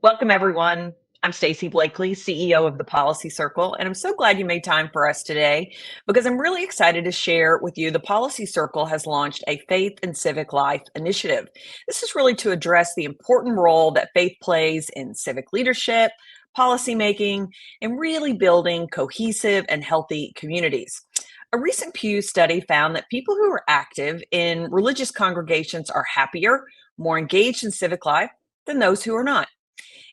Welcome, everyone. I'm Stacy Blakeley, CEO of the Policy Circle, and I'm so glad you made time for us today because I'm really excited to share with you the Policy Circle has launched a Faith and Civic Life initiative. This is really to address the important role that faith plays in civic leadership, policymaking, and really building cohesive and healthy communities. A recent Pew study found that people who are active in religious congregations are happier, more engaged in civic life than those who are not.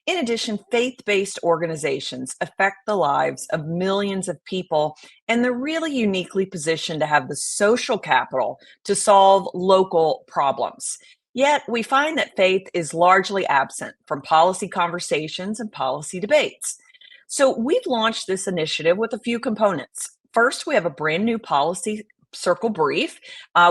In addition, faith based organizations affect the lives of millions of people, and they're really uniquely positioned to have the social capital to solve local problems. Yet, we find that faith is largely absent from policy conversations and policy debates. So, we've launched this initiative with a few components. First, we have a brand new policy circle brief.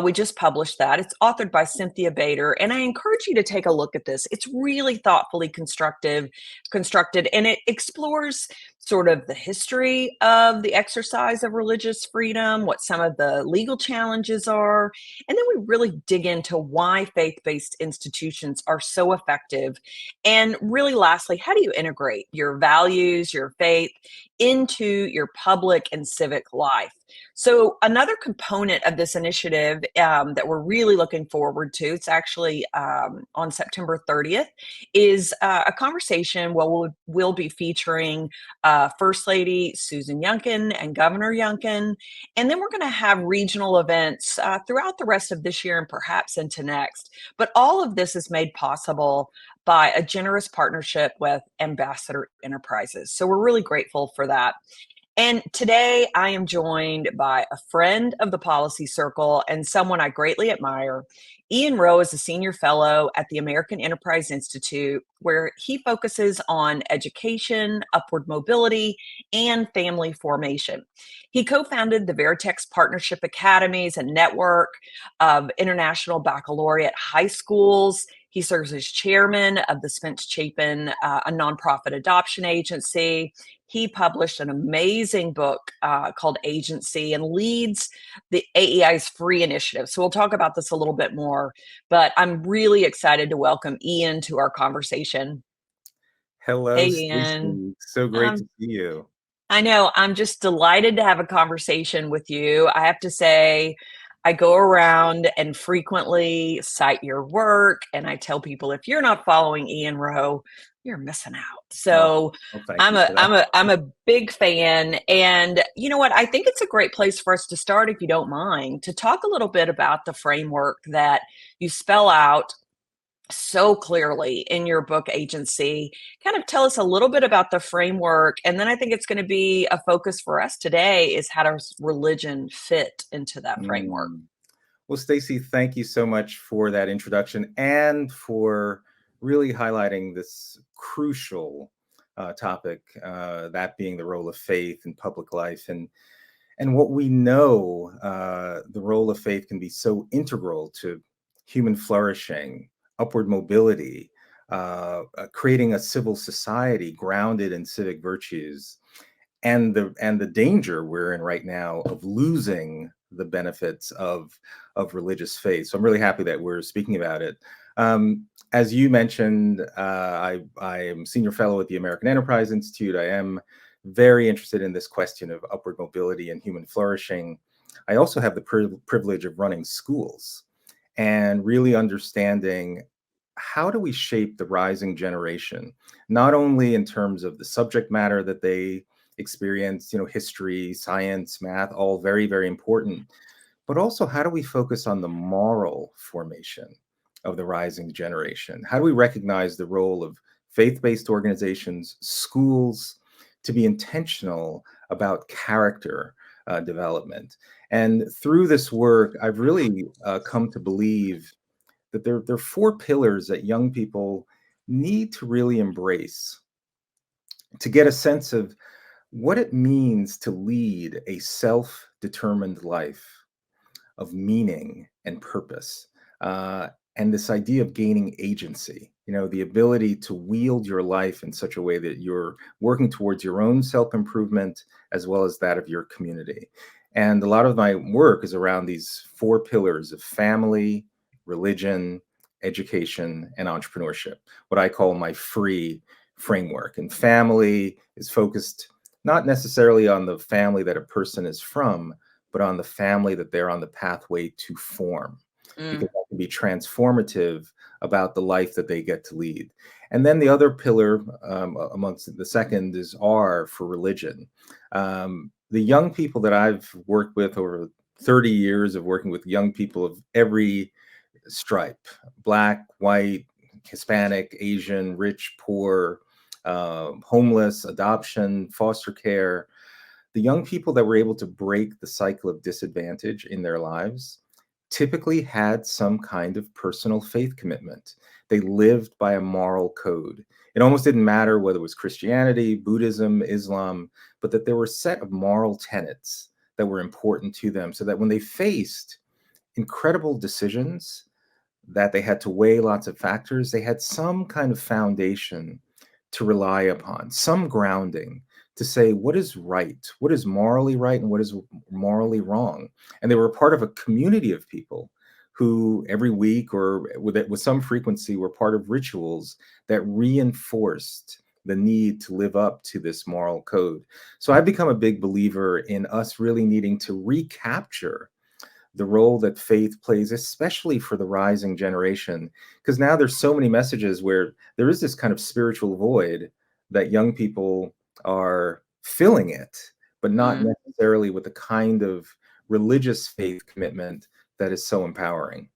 We just published that. It's authored by Cynthia Bader, and I encourage you to take a look at this. It's really thoughtfully constructed, and it explores sort of the history of the exercise of religious freedom, what some of the legal challenges are, and then we really dig into why faith-based institutions are so effective. And really, lastly, how do you integrate your values, your faith into your public and civic life? So another component of this initiative that we're really looking forward to, it's actually on September 30th, is a conversation where we'll be featuring First Lady Susan Youngkin and Governor Youngkin. And then we're going to have regional events throughout the rest of this year and perhaps into next. But all of this is made possible by a generous partnership with Ambassador Enterprises. So we're really grateful for that. And today I am joined by a friend of the Policy Circle and someone I greatly admire. Ian Rowe is a senior fellow at the American Enterprise Institute, where he focuses on education, upward mobility, and family formation. He co-founded the Veritex Partnership Academies and network of international baccalaureate high schools. He serves as chairman of the Spence Chapin, a nonprofit adoption agency. He published an amazing book called Agency and leads the AEI's free initiative. So we'll talk about this a little bit more, but I'm really excited to welcome Ian to our conversation. Hello, Hey, Ian. Stacy. So great to Um, see you. I know. I'm just delighted to have a conversation with you. I have to say, I go around and frequently cite your work, and I tell people if you're not following Ian Rowe, you're missing out. Oh, So well, thank I'm you a for that. I'm a I'm a big fan. And you know what? I think it's a great place for us to start, if you don't mind, to talk a little bit about the framework that you spell out so clearly in your book Agency. Kind of tell us a little bit about the framework, and then I think it's going to be a focus for us today is how does religion fit into that framework. Mm. Well, Stacy, thank you so much for that introduction and for really highlighting this crucial topic, that being the role of faith in public life and what we know the role of faith can be so integral to human flourishing, upward mobility, creating a civil society grounded in civic virtues, and the danger we're in right now of losing the benefits of religious faith. So I'm really happy that we're speaking about it. As you mentioned, I am senior fellow at the American Enterprise Institute. I am very interested in this question of upward mobility and human flourishing. I also have the privilege of running schools and really understanding how do we shape the rising generation, not only in terms of the subject matter that they experience, history, science, math, all very, very important, but also how do we focus on the moral formation of the rising generation? How do we recognize the role of faith-based organizations, schools, to be intentional about character development? And through this work, I've really come to believe that there are four pillars that young people need to really embrace to get a sense of what it means to lead a self-determined life of meaning and purpose, and this idea of gaining agency, the ability to wield your life in such a way that you're working towards your own self-improvement as well as that of your community. And a lot of my work is around these four pillars of family, religion, education, and entrepreneurship, what I call my free framework. And family is focused not necessarily on the family that a person is from, but on the family that they're on the pathway to form, because Mm. that can be transformative about the life that they get to lead. And then the other pillar, amongst the second, is R for religion. The young people that I've worked with over 30 years of working with young people of every stripe, Black, white, Hispanic, Asian, rich, poor, homeless, adoption, foster care, the young people that were able to break the cycle of disadvantage in their lives typically had some kind of personal faith commitment. They lived by a moral code. It almost didn't matter whether it was Christianity, Buddhism, Islam, but that there were a set of moral tenets that were important to them, so that when they faced incredible decisions that they had to weigh lots of factors, they had some kind of foundation to rely upon, some grounding to say what is right, what is morally right, and what is morally wrong. And they were a part of a community of people who every week or with some frequency were part of rituals that reinforced the need to live up to this moral code. So I've become a big believer in us really needing to recapture the role that faith plays, especially for the rising generation. Because now there's so many messages where there is this kind of spiritual void that young people are filling it, but not Mm. necessarily with the kind of religious faith commitment that is so empowering.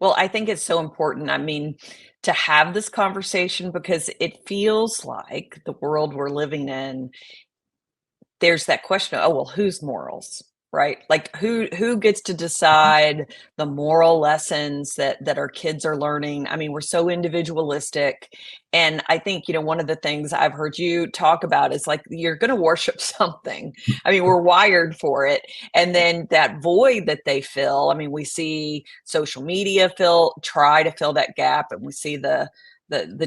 Well, I think it's so important. I mean, to have this conversation because it feels like the world we're living in, there's that question of, oh, well, whose morals, right? Like who gets to decide the moral lessons that our kids are learning? I mean, we're so individualistic. And I think, one of the things I've heard you talk about is like you're going to worship something. I mean, we're wired for it. And then that void that they fill, I mean, we see social media try to fill that gap, and we see the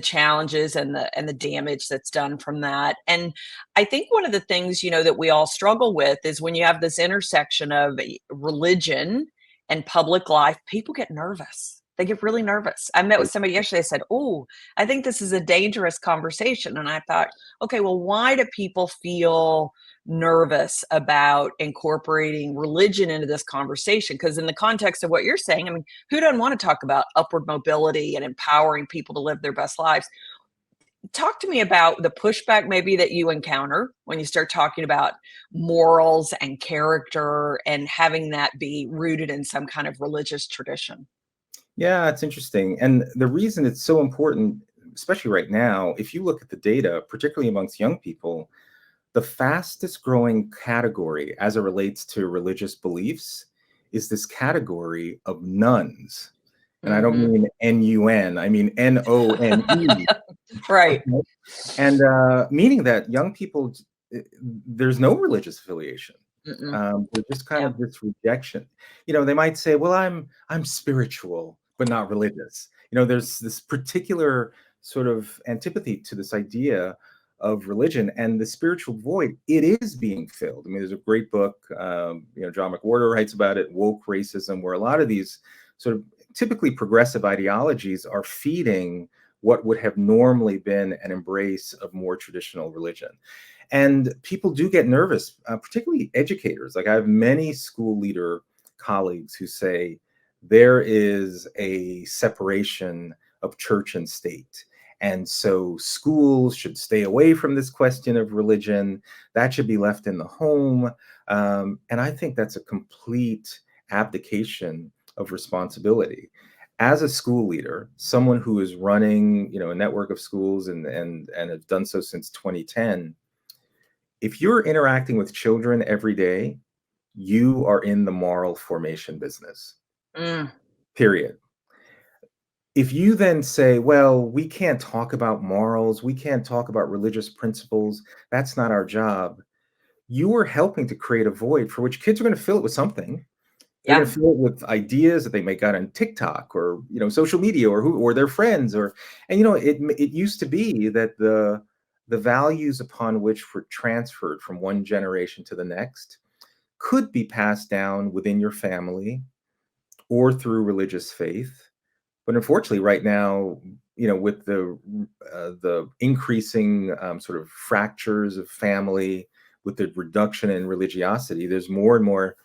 challenges and the damage that's done from that. And I think one of the things, that we all struggle with is when you have this intersection of religion and public life, people get nervous. They get really nervous. I met with somebody yesterday, said, "Oh, I think this is a dangerous conversation." And I thought, okay, well, why do people feel nervous about incorporating religion into this conversation? Because in the context of what you're saying, I mean, who doesn't want to talk about upward mobility and empowering people to live their best lives? Talk to me about the pushback maybe that you encounter when you start talking about morals and character and having that be rooted in some kind of religious tradition. Yeah, it's interesting. And the reason it's so important, especially right now, if you look at the data, particularly amongst young people, the fastest growing category as it relates to religious beliefs is this category of nuns. And I don't Mhm. mean N-U-N, I mean N-O-N-E. Right. Okay? And meaning that young people, there's no religious affiliation. Mm-mm. There's just kind Yeah. of this rejection. They might say, "Well, I'm spiritual, but not religious." There's this particular sort of antipathy to this idea of religion and the spiritual void. It is being filled. I mean, there's a great book, John McWhorter writes about it, Woke Racism, where a lot of these sort of typically progressive ideologies are feeding what would have normally been an embrace of more traditional religion. And people do get nervous, particularly educators. Like I have many school leader colleagues who say there is a separation of church and state. And so schools should stay away from this question of religion. That should be left in the home. And I think that's a complete abdication of responsibility. As a school leader, someone who is running, a network of schools and have done so since 2010, if you're interacting with children every day, you are in the moral formation business, Mm. period. If you then say, well, we can't talk about morals, we can't talk about religious principles, that's not our job, you are helping to create a void for which kids are going to fill it with something. They're going Yeah. to fill it with ideas that they may got on TikTok or social media or their friends and it used to be that the values upon which were transferred from one generation to the next could be passed down within your family or through religious faith. But unfortunately, right now, with the increasing sort of fractures of family, with the reduction in religiosity, there's more and more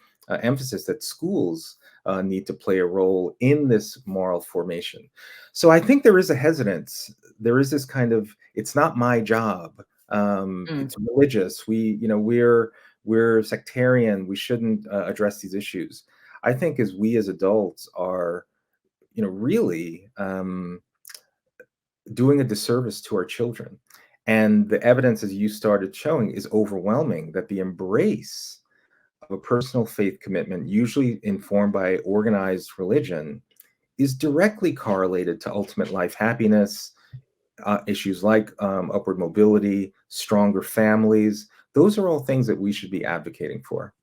emphasis that schools need to play a role in this moral formation. So I think there is a hesitance. There is this kind of, it's not my job. Mm. It's religious. We're sectarian. We shouldn't address these issues. I think as we as adults are, really doing a disservice to our children. And the evidence, as you started showing, is overwhelming that the embrace of a personal faith commitment, usually informed by organized religion, is directly correlated to ultimate life happiness, issues like upward mobility, stronger families. Those are all things that we should be advocating for.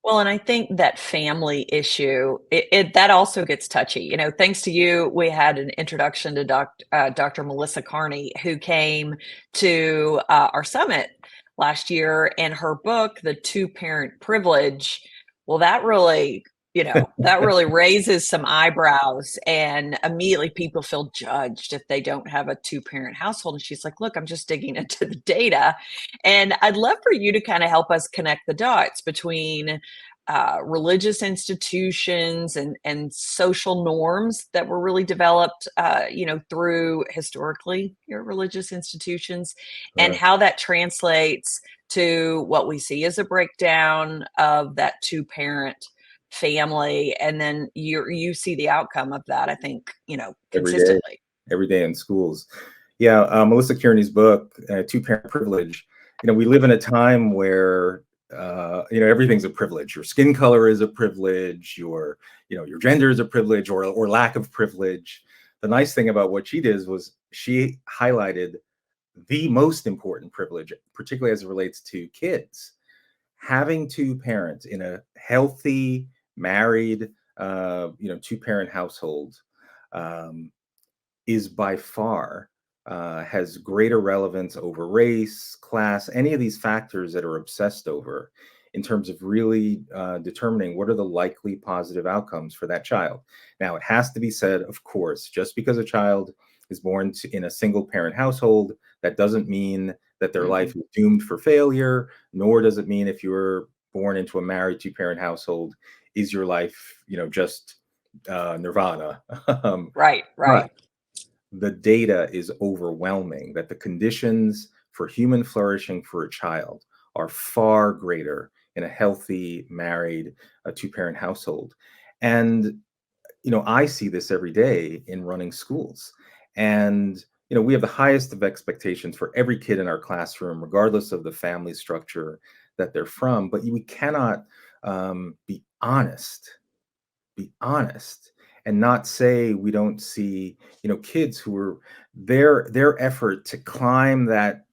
Well, and I think that family issue, that also gets touchy. Thanks to you, we had an introduction to Dr. Melissa Carney, who came to our summit last year, and her book, The Two-Parent Privilege. Well, that really raises some eyebrows, and immediately people feel judged if they don't have a two-parent household. And she's like, "Look, I'm just digging into the data." And I'd love for you to kind of help us connect the dots between religious institutions and social norms that were really developed, through historically your religious institutions, and Sure. how that translates to what we see as a breakdown of that two-parent family, and then you see the outcome of that, I think, Every day. consistently. Every day in schools. Yeah, Melissa Kearney's book, Two-Parent Privilege. We live in a time where everything's a privilege. Your skin color is a privilege. Your gender is a privilege, or lack of privilege. The nice thing about what she did was she highlighted the most important privilege, particularly as it relates to kids. Having two parents in a healthy, married, two-parent household um, is by far has greater relevance over race, class, any of these factors that are obsessed over in terms of really determining what are the likely positive outcomes for that child. Now, it has to be said, of course, just because a child is born in a single parent household, that doesn't mean that their life Mhm. is doomed for failure, nor does it mean if you're born into a married two-parent household, is your life, just nirvana. Right, right. But the data is overwhelming that the conditions for human flourishing for a child are far greater in a healthy, married, two-parent household. And I see this every day in running schools. And we have the highest of expectations for every kid in our classroom, regardless of the family structure that they're from. But we cannot be honest and not say we don't see kids who are their effort to climb that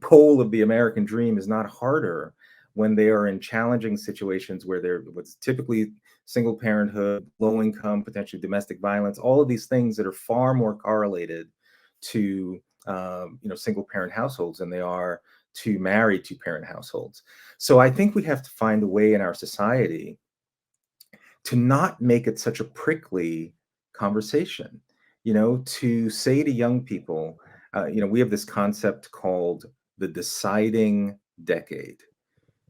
pole of the American dream is not harder when they are in challenging situations where they're what's typically single parenthood, low income, potentially domestic violence, all of these things that are far more correlated to single parent households than they are to married two parent households. So I think we have to find a way in our society to not make it such a prickly conversation, to say to young people, we have this concept called the deciding decade,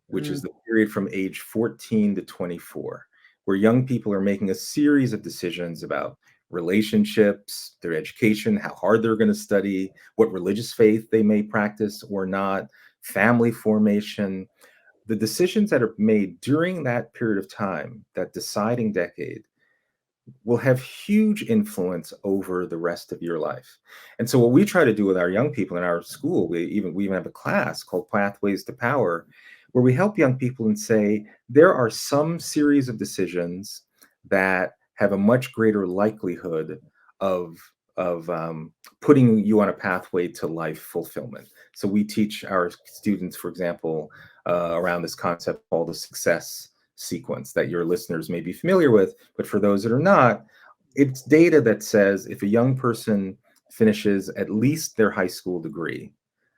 which is Mm. the period from age 14 to 24, where young people are making a series of decisions about relationships, their education, how hard they're going to study, what religious faith they may practice or not, family formation. The decisions that are made during that period of time, that deciding decade, will have huge influence over the rest of your life. And so what we try to do with our young people in our school, we even have a class called Pathways to Power, where we help young people and say there are some series of decisions that have a much greater likelihood of putting you on a pathway to life fulfillment. So we teach our students, for example, around this concept called the success sequence that your listeners may be familiar with, but for those that are not, it's data that says if a young person finishes at least their high school degree,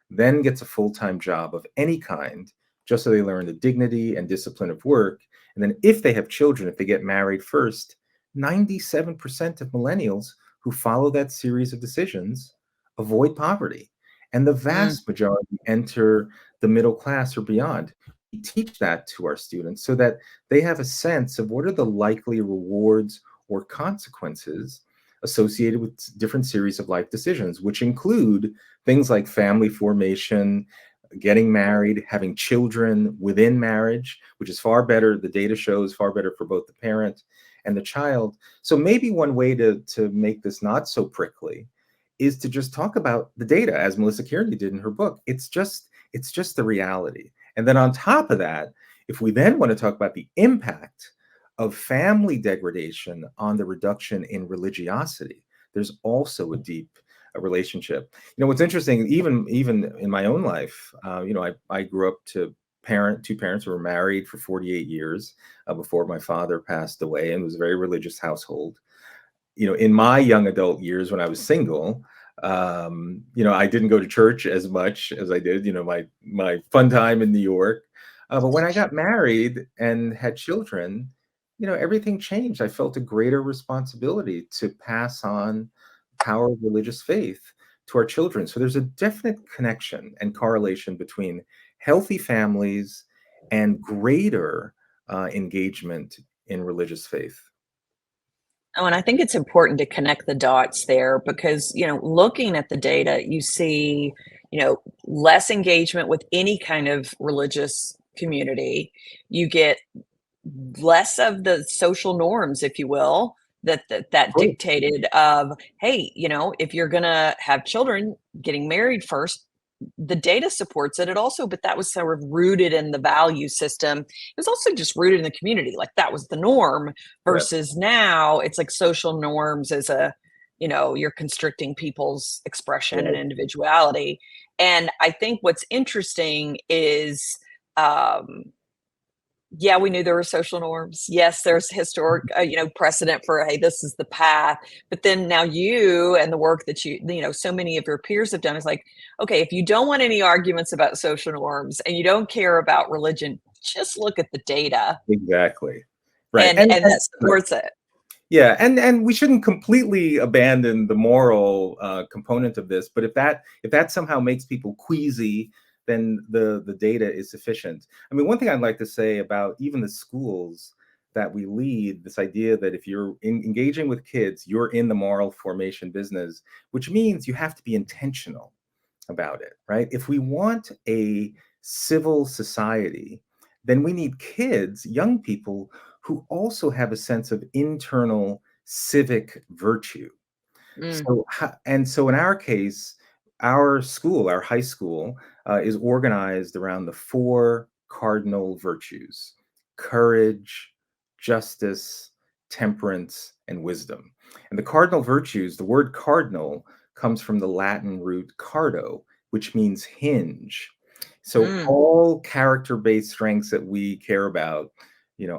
then gets a full-time job of any kind, just so they learn the dignity and discipline of work, and then if they have children, if they get married first, 97% of millennials who follow that series of decisions avoid poverty. And the Mm. vast majority enter the middle class or beyond. We teach that to our students so that they have a sense of what are the likely rewards or consequences associated with different series of life decisions, which include things like family formation, getting married, having children within marriage, which is far better. The data shows far better for both the parent and the child. So maybe one way to make this not so prickly is to just talk about the data, as Melissa Kearney did in her book. It's just the reality. And then on top of that, if we then want to talk about the impact of family degradation on the reduction in religiosity, there's also a deep relationship. What's interesting, even in my own life, I grew up to two parents who were married for 48 years before my father passed away, and it was a very religious household. In my young adult years when I was single, I didn't go to church as much as I did, my fun time in New York. But when I got married and had children, everything changed. I felt a greater responsibility to pass on power of religious faith to our children. So there's a definite connection and correlation between healthy families and greater engagement in religious faith. Oh, and I think it's important to connect the dots there because, looking at the data, you see, less engagement with any kind of religious community. You get less of the social norms, if you will, that Right. dictated of, hey, if you're gonna have children, getting married first, the data supports it. It also, but that was sort of rooted in the value system. It was also just rooted in the community, like that was the norm. Yes. Versus now, it's like social norms as a, you're constricting people's expression and Right. individuality. And I think what's interesting is, um, yeah, we knew there were social norms. Yes, there's historic, precedent for, hey, this is the path. But then now you and the work that so many of your peers have done is like, okay, if you don't want any arguments about social norms and you don't care about religion, just look at the data, Exactly. Right. and And that right. supports it. Yeah, and we shouldn't completely abandon the moral component of this, but if that somehow makes people queasy, then the data is sufficient. I mean, one thing I'd like to say about even the schools that we lead, this idea that if you're engaging with kids, you're in the moral formation business, which means you have to be intentional about it, right? If we want a civil society, then we need kids, young people who also have a sense of internal civic virtue. Mm, So in our case, our school, our high school, is organized around the four cardinal virtues: courage, justice, temperance, and wisdom. And the cardinal virtues, the word cardinal comes from the Latin root cardo, which means hinge. So mm. all character-based strengths that we care about,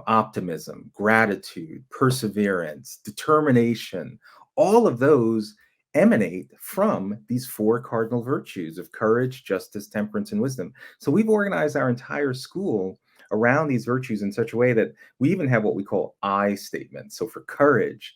optimism, gratitude, perseverance, determination, all of those emanate from these four cardinal virtues of courage, justice, temperance, and wisdom. So we've organized our entire school around these virtues in such a way that we even have what we call I statements. So for courage,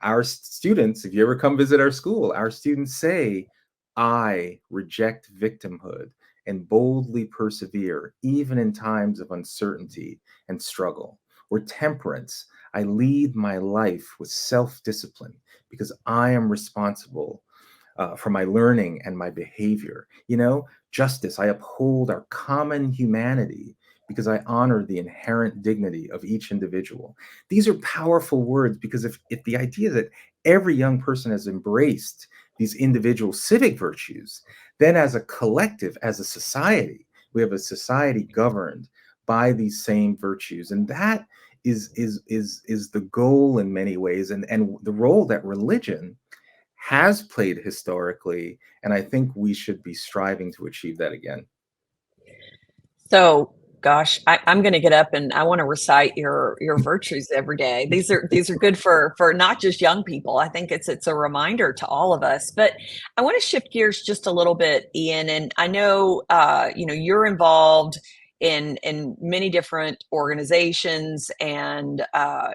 our students, if you ever come visit our school, our students say, I reject victimhood and boldly persevere, even in times of uncertainty and struggle. Or temperance, I lead my life with self discipline because I am responsible for my learning and my behavior. Justice, I uphold our common humanity because I honor the inherent dignity of each individual. These are powerful words because if the idea that every young person has embraced these individual civic virtues, then as a collective, as a society, we have a society governed by these same virtues. And that is the goal in many ways, and the role that religion has played historically, and I think we should be striving to achieve that again. So, gosh, I'm going to get up and I want to recite your virtues every day. These are good for not just young people. I think it's a reminder to all of us. But I want to shift gears just a little bit, Ian. And I know you're involved in many different organizations, and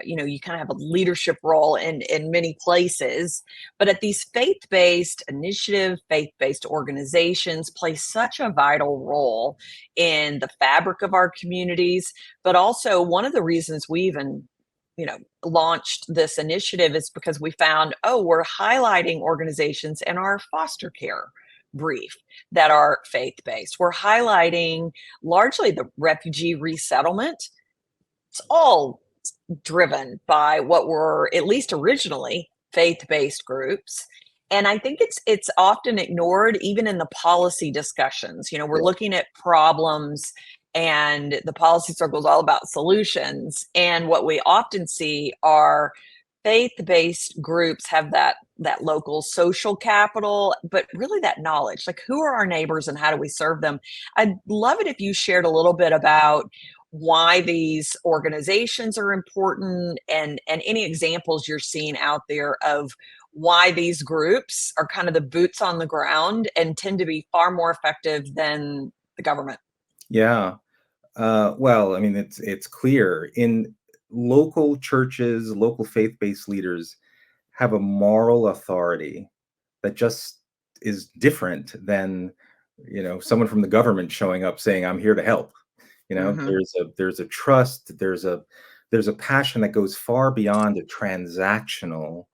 you kind of have a leadership role in many places. But at these faith-based initiative, faith-based organizations play such a vital role in the fabric of our communities. But also, one of the reasons we even launched this initiative is because we found, oh, we're highlighting organizations in our foster care brief that are faith-based. We're highlighting largely the refugee resettlement. It's all driven by what were, at least originally, faith-based groups. And I think it's often ignored even in the policy discussions. We're Yeah. looking at problems, and the policy circle is all about solutions. And what we often see are faith-based groups have that local social capital, but really that knowledge, like who are our neighbors and how do we serve them? I'd love it if you shared a little bit about why these organizations are important, and any examples you're seeing out there of why these groups are kind of the boots on the ground and tend to be far more effective than the government. Yeah. Well, I mean, it's clear in local churches, local faith-based leaders have a moral authority that just is different than someone from the government showing up saying, "I'm here to help." Hmm. There's a trust, there's a passion that goes far beyond a transactional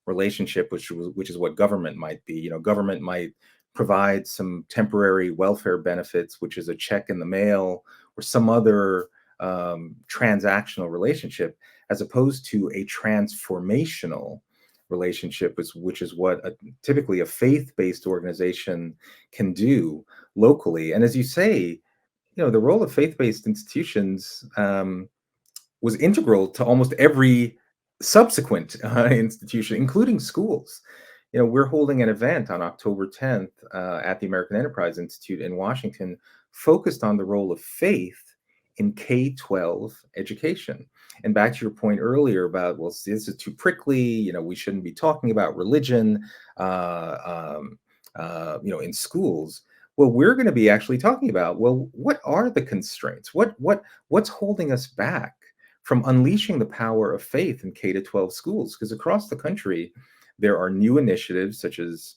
relationship, which is what government might be. Government might provide some temporary welfare benefits, which is a check in the mail or some other transactional relationship, as opposed to a transformational relationship, which is what typically a faith-based organization can do locally. And as you say, the role of faith-based institutions was integral to almost every subsequent institution, including schools. We're holding an event on October 10th at the American Enterprise Institute in Washington, focused on the role of faith in K-12 education. And back to your point earlier about, well, this is too prickly. We shouldn't be talking about religion, in schools. Well, we're going to be actually talking about, well, what are the constraints? What's holding us back from unleashing the power of faith in K-12 schools? Because across the country, there are new initiatives such as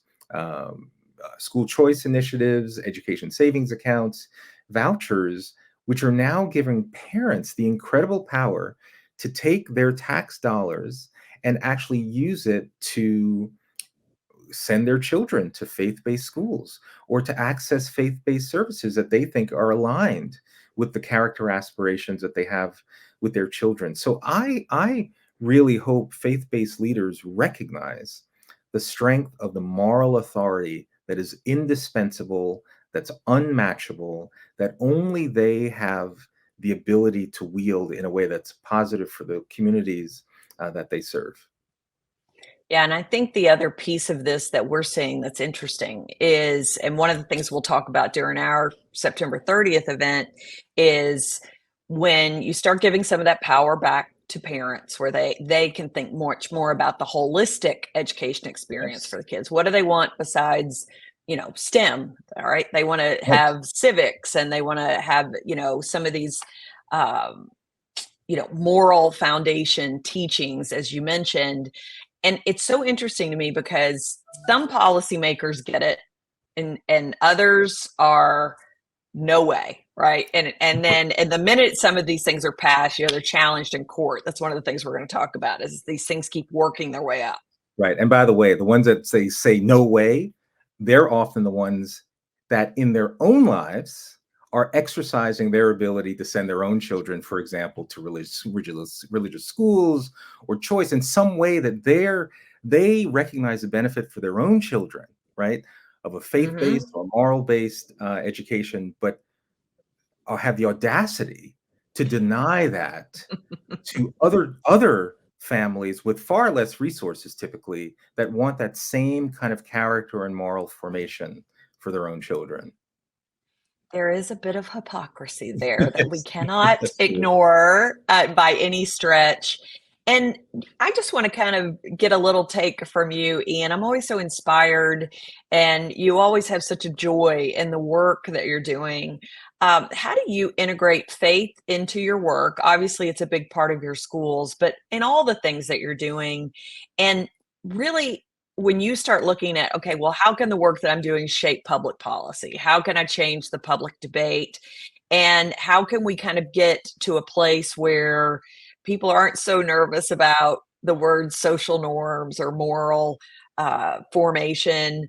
school choice initiatives, education savings accounts, vouchers, which are now giving parents the incredible power to take their tax dollars and actually use it to send their children to faith-based schools or to access faith-based services that they think are aligned with the character aspirations that they have with their children. So I really hope faith-based leaders recognize the strength of the moral authority that is indispensable, that's unmatchable, that only they have the ability to wield in a way that's positive for the communities that they serve. Yeah, and I think the other piece of this that we're seeing that's interesting is, and one of the things we'll talk about during our September 30th event, is when you start giving some of that power back to parents, where they can think much more about the holistic education experience Yes. for the kids. What do they want besides, STEM? All right, they want to Right. have civics, and they want to have, some of these um, moral foundation teachings, as you mentioned. And it's so interesting to me because some policymakers get it, and others are no way, right? And then and the minute some of these things are passed, they're challenged in court. That's one of the things we're going to talk about, is these things keep working their way up. Right. And by the way, the ones that say no way, they're often the ones that in their own lives are exercising their ability to send their own children, for example, to religious schools or choice in some way that they recognize the benefit for their own children, right? Of a faith-based Hmm. or moral-based education, but have the audacity to deny that to other families with far less resources, typically, that want that same kind of character and moral formation for their own children. There is a bit of hypocrisy there that we Yes, cannot yes, it is. ignore by any stretch. And I just want to kind of get a little take from you, Ian. I'm always so inspired, and you always have such a joy in the work that you're doing. How do you integrate faith into your work? Obviously, it's a big part of your schools, but in all the things that you're doing, and really, when you start looking at, okay, well, how can the work that I'm doing shape public policy? How can I change the public debate? And how can we kind of get to a place where people aren't so nervous about the word social norms or moral formation?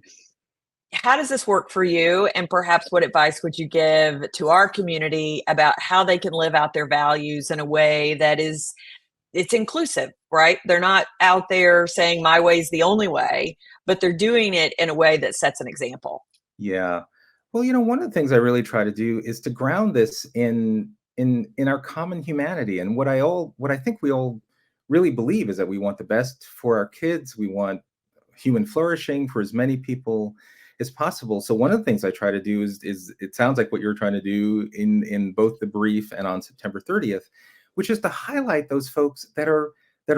How does this work for you? And perhaps what advice would you give to our community about how they can live out their values in a way that is it's inclusive, right? They're not out there saying my way is the only way, but they're doing it in a way that sets an example. Yeah. Well, one of the things I really try to do is to ground this in our common humanity. And what I think we all really believe is that we want the best for our kids. We want human flourishing for as many people as possible. So one of the things I try to do is it sounds like what you're trying to do in both the brief and on September 30th, which is to highlight those folks that are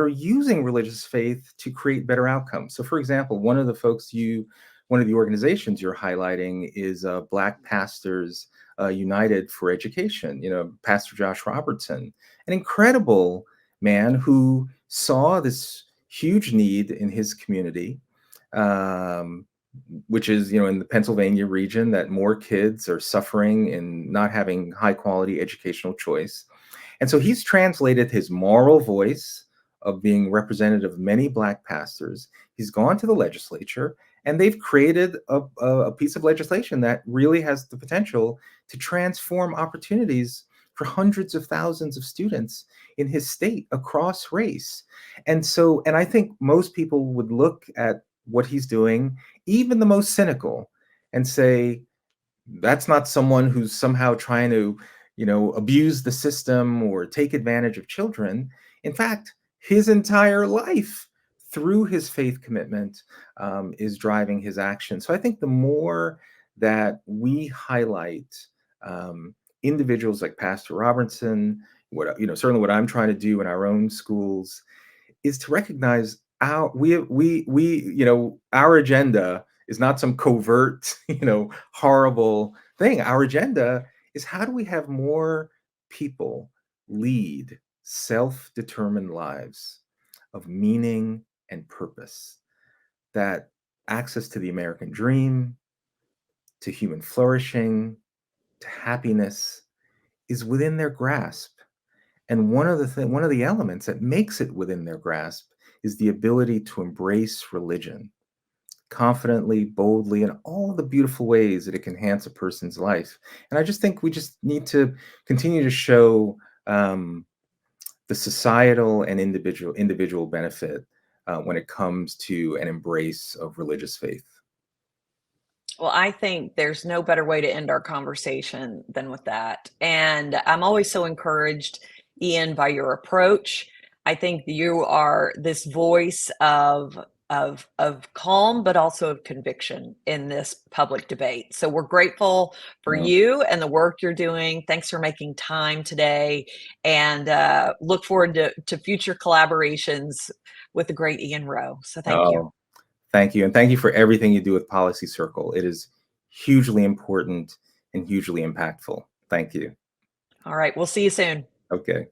using religious faith to create better outcomes. So for example, one of the organizations you're highlighting is Black Pastors United for Education. Pastor Josh Robertson, an incredible man who saw this huge need in his community, um, which is, in the Pennsylvania region, that more kids are suffering and not having high quality educational choice. And so he's translated his moral voice of being representative of many Black pastors. He's gone to the legislature, and they've created a piece of legislation that really has the potential to transform opportunities for hundreds of thousands of students in his state across race. And I think most people would look at what he's doing, even the most cynical, and say, that's not someone who's somehow trying to, abuse the system or take advantage of children. In fact, his entire life through his faith commitment is driving his action. So I think the more that we highlight individuals like Pastor Robertson, certainly what I'm trying to do in our own schools is to recognize our agenda is not some covert, horrible thing. Our agenda is, how do we have more people lead self-determined lives of meaning and purpose, that access to the American dream, to human flourishing, to happiness is within their grasp. And one of the elements that makes it within their grasp is the ability to embrace religion confidently, boldly, in all the beautiful ways that it can enhance a person's life. And I just think we just need to continue to show the societal and individual benefit when it comes to an embrace of religious faith. Well, I think there's no better way to end our conversation than with that. And I'm always so encouraged, Ian, by your approach. I think you are this voice of calm, but also of conviction in this public debate. So we're grateful for Yeah. you and the work you're doing. Thanks for making time today, and look forward to future collaborations with the great Ian Rowe. So thank you. Oh, thank you. And thank you for everything you do with Policy Circle. It is hugely important and hugely impactful. Thank you. All right, we'll see you soon. Okay.